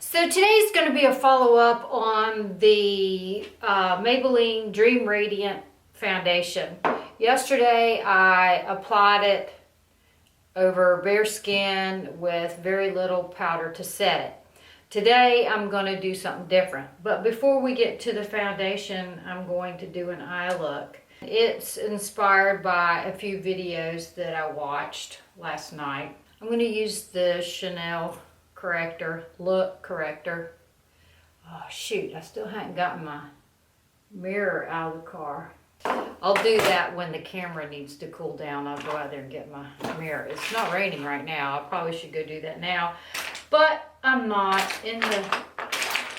So today's going to be a follow-up on the Maybelline Dream Radiant Foundation. Yesterday I applied it over bare skin with very little powder to set it. Today I'm going to do something different. But before we get to the foundation, I'm going to do an eye look. It's inspired by a few videos that I watched last night. I'm going to use the Chanel look corrector. Oh shoot, I still haven't gotten my mirror out of the car. I'll do that when the camera needs to cool down. I'll go out there and get my mirror. It's not raining right now. I probably should go do that now, but I'm not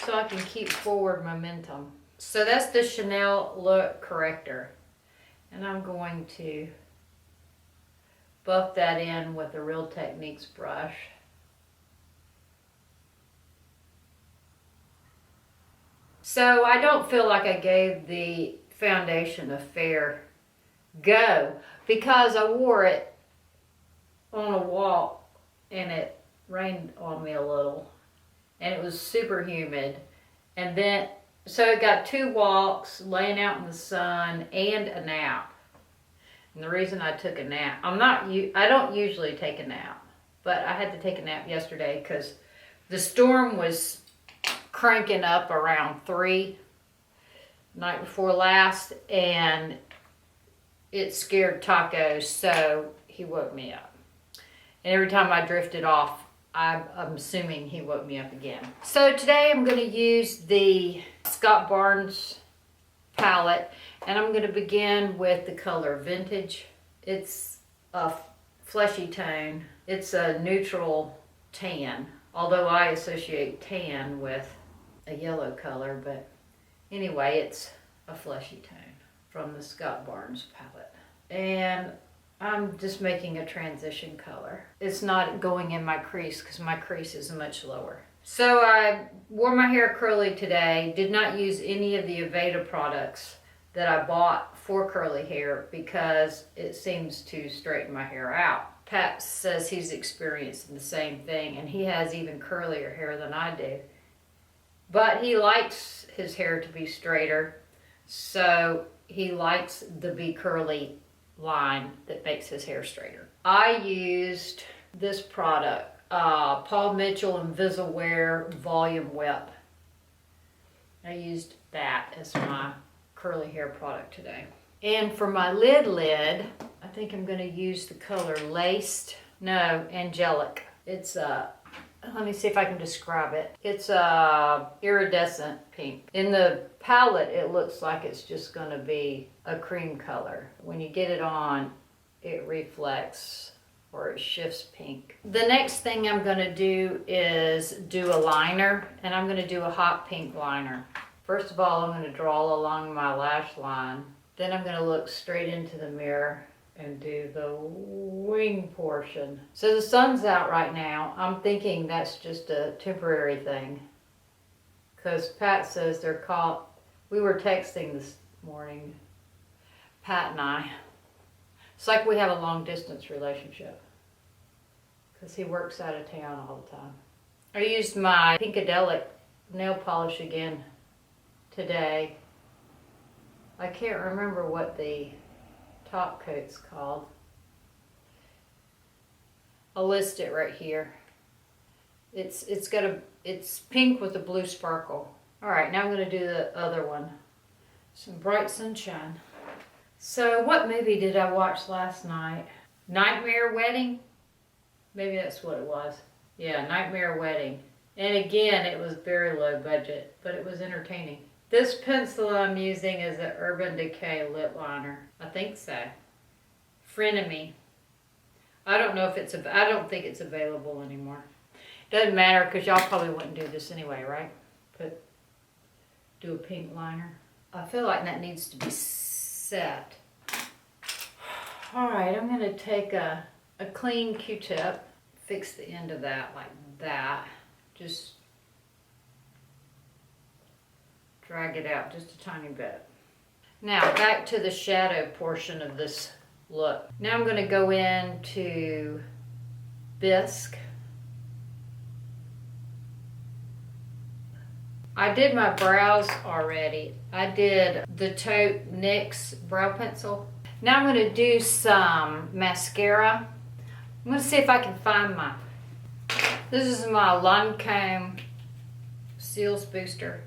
so I can keep forward momentum. So that's the Chanel look corrector, and I'm going to buff that in with a Real Techniques brush. So I don't feel like I gave the foundation a fair go because I wore it on a walk and it rained on me a little and it was super humid, and then so it got 2 walks, laying out in the sun, and a nap. And the reason I took a nap, I don't usually take a nap, but I had to take a nap yesterday because the storm was cranking up around 3 night before last, and it scared Taco, so he woke me up. And every time I drifted off, I'm assuming he woke me up again. So today I'm going to use the Scott Barnes palette, and I'm going to begin with the color Vintage. It's a fleshy tone. It's a neutral tan, although I associate tan with a yellow color, but anyway, it's a fleshy tone from the Scott Barnes palette. And I'm just making a transition color. It's not going in my crease because my crease is much lower. So I wore my hair curly today, did not use any of the Aveda products that I bought for curly hair because it seems to straighten my hair out. Pat says he's experiencing the same thing, and he has even curlier hair than I do. But he likes his hair to be straighter, so he likes the Be Curly line that makes his hair straighter. I used this product, Paul Mitchell Invisiwear Volume Whip. I used that as my curly hair product today. And for my lid, I think I'm going to use the color Angelic. It's let me see if I can describe it. It's a iridescent pink. In the palette, it looks like it's just going to be a cream color. When you get it on, it reflects or it shifts pink. The next thing I'm going to do is do a liner, and I'm going to do a hot pink liner. First of all, I'm going to draw along my lash line. Then I'm going to look straight into the mirror and do the wing portion. So the sun's out right now. I'm thinking that's just a temporary thing because Pat says they're caught. We were texting this morning, Pat and I. It's like we have a long distance relationship because he works out of town all the time. I used my Pinkadelic nail polish again today. I can't remember what the top coat's called. I'll list it right here. It's pink with a blue sparkle. All right, now I'm going to do the other one. Some Bright Sunshine. So what movie did I watch last night? Nightmare Wedding? Maybe that's what it was. Yeah, Nightmare Wedding. And again, it was very low budget, but it was entertaining. This pencil I'm using is an Urban Decay lip liner. I think so. Frenemy. I don't know if I don't think it's available anymore. Doesn't matter because y'all probably wouldn't do this anyway, right? Do a pink liner. I feel like that needs to be set. All right, I'm gonna take a clean Q-tip, fix the end of that like that. Just drag it out just a tiny bit. Now back to the shadow portion of this look. Now I'm going to go into Bisque I did my brows already. I did the Taupe NYX brow pencil. Now I'm going to do some mascara. I'm going to see if I can find my... This is my Lancome Cils Booster.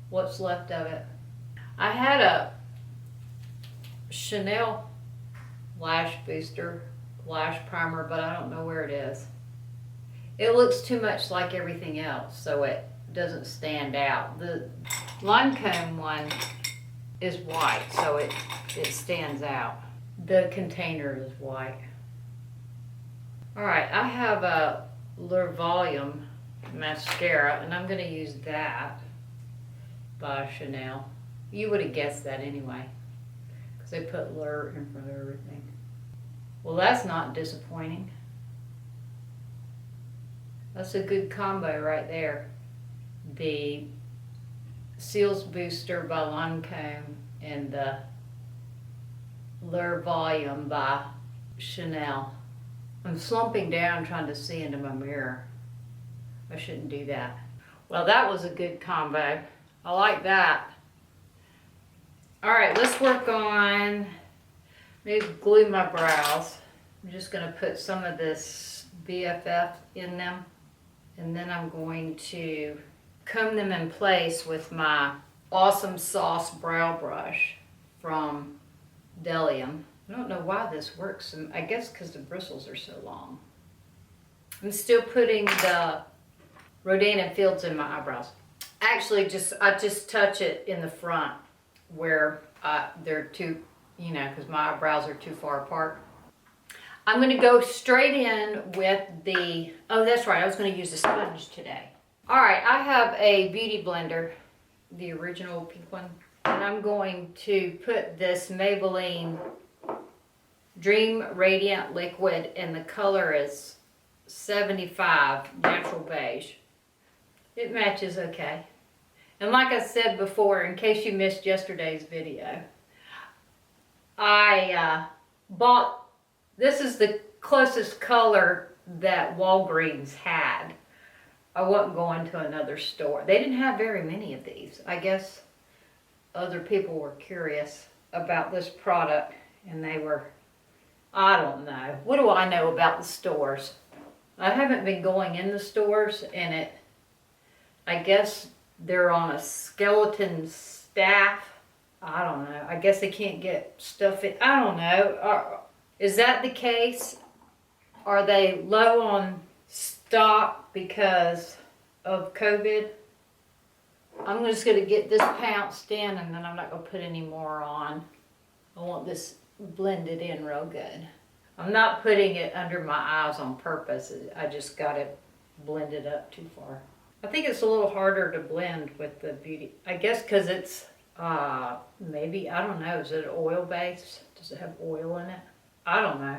What's left of it. I had a Chanel lash booster, lash primer, but I don't know where it is. It looks too much like everything else, so it doesn't stand out. The Lancome one is white, so it stands out. The container is white. Alright, I have a Volume mascara, and I'm going to use that by Chanel. You would have guessed that anyway, because they put Lure in front of everything. Well, that's not disappointing. That's a good combo right there. The Cils Booster by Lancome and the Lure Volume by Chanel. I'm slumping down trying to see into my mirror. I shouldn't do that. Well, that was a good combo. I like that. Alright, let's work on, maybe glue my brows. I'm just going to put some of this BFF in them. And then I'm going to comb them in place with my Awesome Sauce brow brush from Bdellium. I don't know why this works. I guess because the bristles are so long. I'm still putting the Rodan and Fields in my eyebrows. Actually, I just touch it in the front where they're too, because my eyebrows are too far apart. I'm going to go straight in with the, oh that's right, I was going to use the sponge today. Alright, I have a beauty blender, the original pink one, and I'm going to put this Maybelline Dream Radiant Liquid, and the color is 75 Natural Beige. It matches okay. And like I said before, in case you missed yesterday's video, I bought, this is the closest color that Walgreens had. I wasn't going to another store. They didn't have very many of these. I guess other people were curious about this product and they were, I don't know. What do I know about the stores? I haven't been going in the stores, and I guess they're on a skeleton staff. I don't know. I guess they can't get stuff in. I don't know. Is that the case? Are they low on stock because of COVID? I'm just going to get this pounced in, and then I'm not going to put any more on. I want this blended in real good. I'm not putting it under my eyes on purpose. I just got it blended up too far. I think it's a little harder to blend with the beauty. I guess because it's maybe, I don't know, is it oil based? Does it have oil in it? I don't know.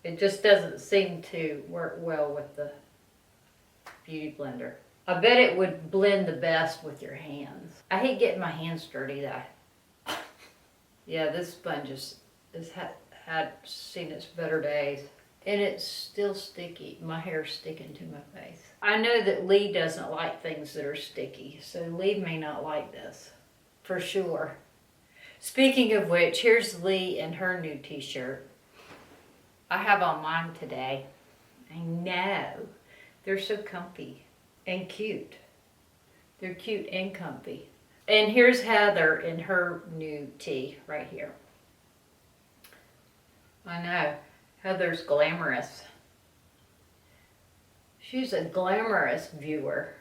It just doesn't seem to work well with the beauty blender. I bet it would blend the best with your hands. I hate getting my hands dirty though. Yeah, this sponge has had seen its better days. And it's still sticky. My hair's sticking to my face. I know that Lee doesn't like things that are sticky, so Lee may not like this, for sure. Speaking of which, here's Lee in her new t-shirt. I have on mine today. I know. They're so comfy and cute. They're cute and comfy. And here's Heather in her new tee right here. I know. Heather's glamorous. She's a glamorous viewer.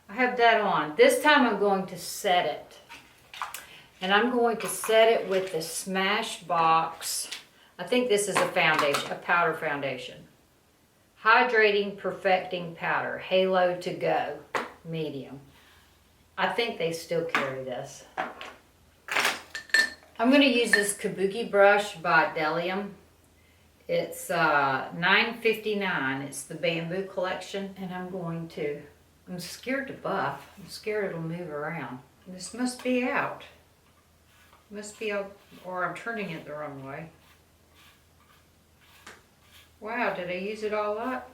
I have that on. This time I'm going to set it. And I'm going to set it with the Smashbox. I think this is a foundation, a powder foundation. Hydrating Perfecting Powder. Halo to Go. Medium. I think they still carry this. I'm going to use this Kabuki brush by Bdellium. It's $9.59. It's the Bamboo Collection. And I'm scared to buff. I'm scared it'll move around. This must be out. Must be out, or I'm turning it the wrong way. Wow, did I use it all up?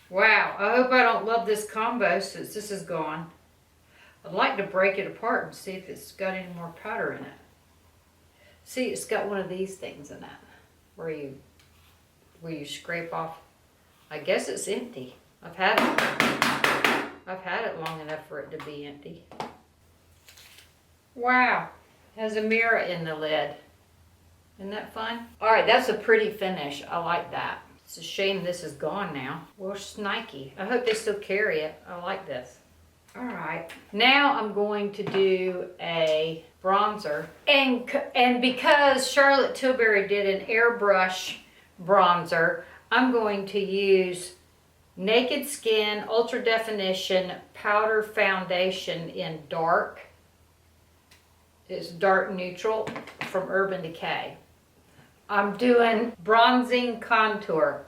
Wow, I hope I don't love this combo since this is gone. I'd like to break it apart and see if it's got any more powder in it. See, it's got one of these things in it where you scrape off. I guess it's empty. I've had it long enough for it to be empty. Wow, it has a mirror in the lid. Isn't that fun? All right, that's a pretty finish. I like that. It's a shame this is gone now. Well, Nike. I hope they still carry it. I like this. All right, now I'm going to do a bronzer. And because Charlotte Tilbury did an airbrush bronzer, I'm going to use Naked Skin Ultra Definition Powder Foundation in dark. It's dark neutral from Urban Decay. I'm doing bronzing contour.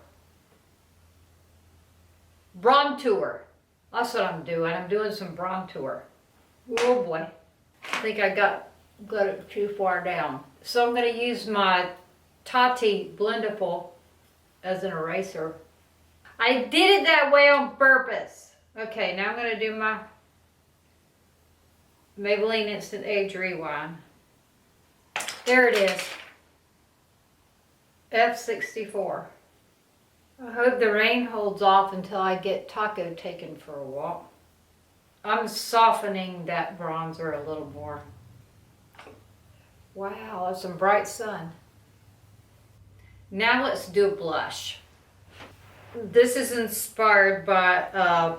Brontour. That's what I'm doing. I'm doing some Brontour. Oh boy. I think I got it too far down. So I'm going to use my Taupe blendable as an eraser. I did it that way on purpose. Okay, now I'm going to do my Maybelline Instant Age Rewind. There it is. F64. I hope the rain holds off until I get Taco taken for a walk. I'm softening that bronzer a little more. Wow, that's some bright sun. Now let's do a blush. This is inspired by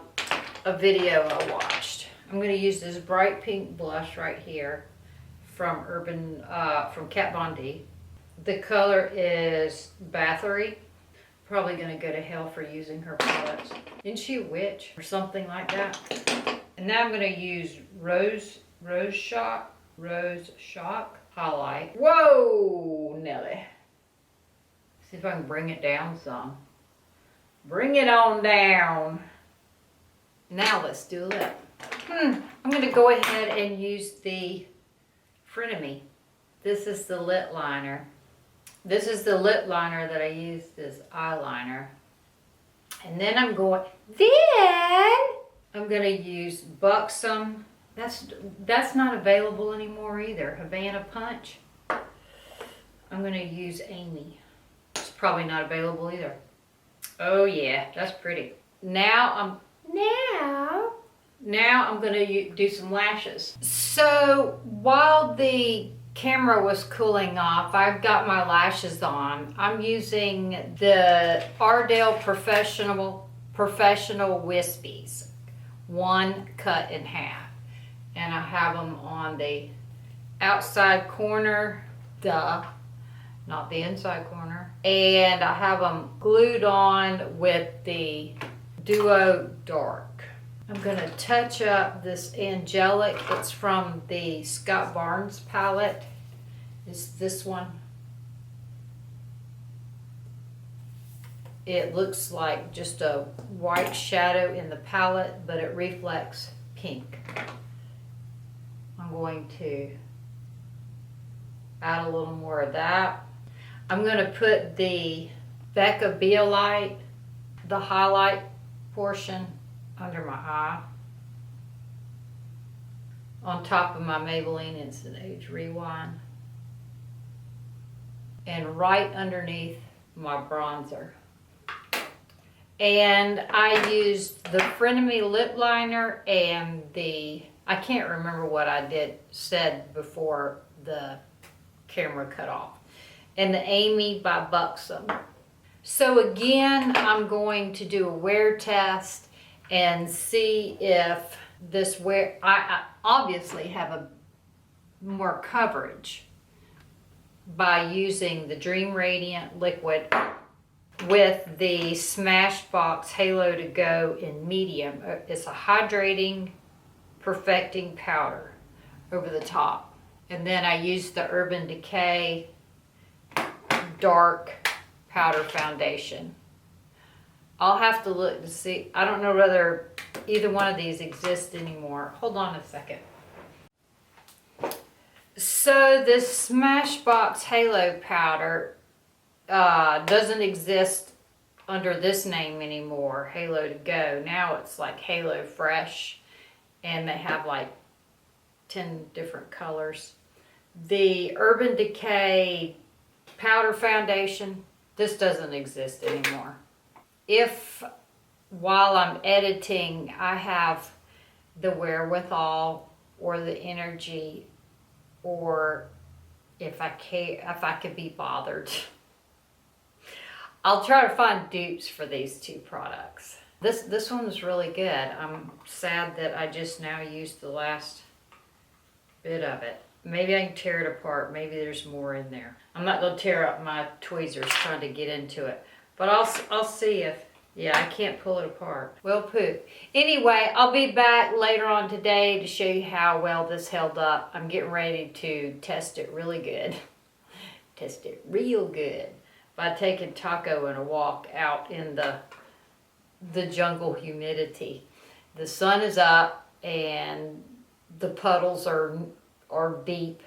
a video I watched. I'm going to use this bright pink blush right here from from KatVonD. The color is Bathory. Probably going to go to hell for using her products. Isn't she a witch or something like that? And now I'm going to use Rose Shock highlight. Whoa, Nelly. See if I can bring it down some. Bring it on down. Now let's do a lip. I'm going to go ahead and use the Frenemy. This is the lip liner. This is the lip liner that I used as eyeliner. And then I'm going to use Buxom. That's not available anymore either. Havana Punch. I'm going to use Amy. It's probably not available either. Oh yeah, that's pretty. Now I'm going to do some lashes. So while the camera was cooling off, I've got my lashes on. I'm using the Ardell Professional Wispies, one cut in half, and I have them on the outside corner, not the inside corner, and I have them glued on with the Duo Dark. I'm going to touch up this Angelic. It's from the Scott Barnes palette. It's this one. It looks like just a white shadow in the palette, but it reflects pink. I'm going to add a little more of that. I'm going to put the Becca Beolite, the highlight portion, under my eye, on top of my Maybelline Instant Age Rewind, and right underneath my bronzer. And I used the Frenemy lip liner and I can't remember what I said before the camera cut off, and the Amy by Buxom. So again, I'm going to do a wear test and see if this wear, I obviously have a more coverage by using the Dream Radiant liquid with the Smashbox Halo to Go in medium. It's a hydrating, perfecting powder over the top. And then I use the Urban Decay dark powder foundation. I'll have to look to see. I don't know whether either one of these exists anymore. Hold on a second. So this Smashbox Halo powder doesn't exist under this name anymore, Halo to Go. Now it's like Halo Fresh, and they have like 10 different colors. The Urban Decay powder foundation, this doesn't exist anymore. If while I'm editing I have the wherewithal or the energy, or if I could be bothered, I'll try to find dupes for these two products. This one was really good. I'm sad that I just now used the last bit of it. Maybe I can tear it apart. Maybe there's more in there. I'm not going to tear up my tweezers trying to get into it. But I'll see if, yeah, I can't pull it apart. Well put. Anyway, I'll be back later on today to show you how well this held up. I'm getting ready to test it really good. Test it real good by taking Taco on a walk out in the jungle humidity. The sun is up and the puddles are deep.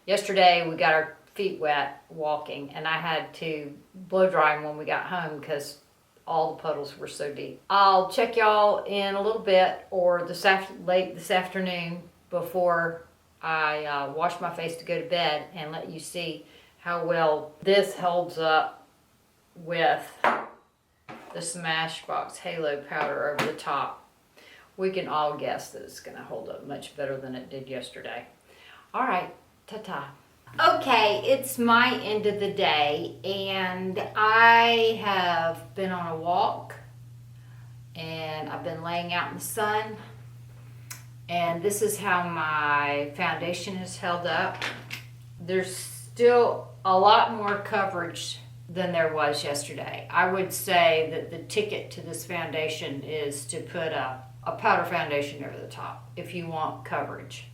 Yesterday we got our feet wet walking, and I had to blow dry them when we got home because all the puddles were so deep. I'll check y'all in a little bit, or late this afternoon before I wash my face to go to bed, and let you see how well this holds up with the Smashbox Halo powder over the top. We can all guess that it's going to hold up much better than it did yesterday. All right, ta-ta. Okay, it's my end of the day, and I have been on a walk, and I've been laying out in the sun, and this is how my foundation has held up. There's still a lot more coverage than there was yesterday. I would say that the ticket to this foundation is to put a powder foundation over the top if you want coverage.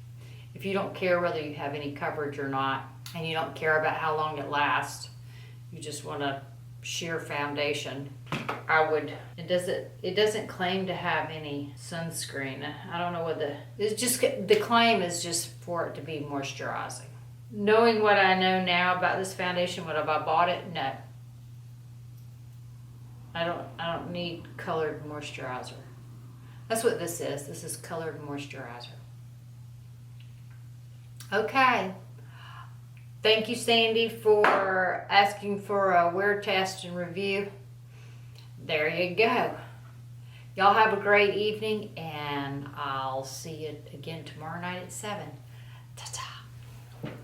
If you don't care whether you have any coverage or not, and you don't care about how long it lasts, you just want a sheer foundation, it doesn't claim to have any sunscreen. I don't know what the claim is just for it to be moisturizing. Knowing what I know now about this foundation, would have I bought it? No. I don't need colored moisturizer. That's what this is. This is colored moisturizer. Okay. Thank you, Sandy, for asking for a wear test and review. There you go. Y'all have a great evening, and I'll see you again tomorrow night at 7. Ta-ta.